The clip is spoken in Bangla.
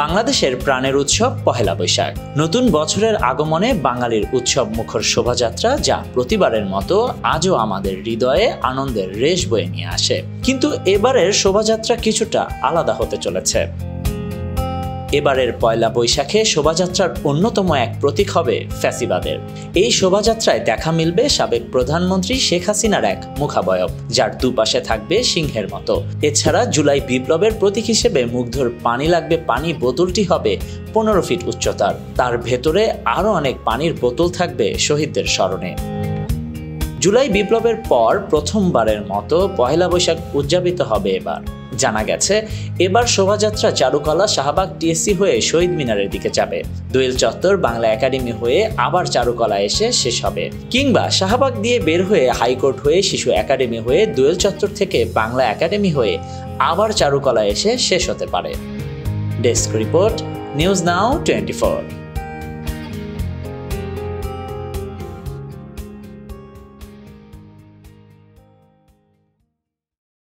বাংলাদেশের প্রাণের উৎসব পহেলা বৈশাখ। নতুন বছরের আগমনে বাঙালির উৎসব মুখর শোভাযাত্রা, যা প্রতিবারের মতো আজও আমাদের হৃদয়ে আনন্দের রেশ বয়ে নিয়ে আসে। কিন্তু এবারের শোভাযাত্রা কিছুটা আলাদা হতে চলেছে। এবারের পয়লা বৈশাখে শোভাযাত্রার অন্যতম এক প্রতীক হবে ফ্যাসিবাদের। এই শোভাযাত্রায় দেখা মিলবে সাবেক প্রধানমন্ত্রী শেখ হাসিনার এক মুখাবয়ব, যার দুপাশে থাকবে সিংহের মতো। এছাড়া জুলাই বিপ্লবের প্রতীক হিসেবে মুগ্ধর পানি লাগবে পানি বোতলটি হবে 15 ফিট উচ্চতার। তার ভেতরে আরও অনেক পানির বোতল থাকবে শহীদদের স্মরণে। জুলাই বিপ্লবের পর প্রথমবারের মতো পহেলা বৈশাখ উদযাপিত হবে এবার। জানা গেছে, এবার শোভাযাত্রা চারুকলা শাহবাগ টিএসসি হয়ে শহীদ মিনারের দিকে যাবে, দোয়েল চত্বর বাংলা একাডেমি হয়ে আবার চারুকলা এসে শেষ হবে, কিংবা শাহবাগ দিয়ে বের হয়ে হাইকোর্ট হয়ে শিশু একাডেমি হয়ে দোয়েল চত্বর থেকে বাংলা একাডেমি হয়ে আবার চারুকলা এসে শেষ হতে পারে। Desk report, news now 24।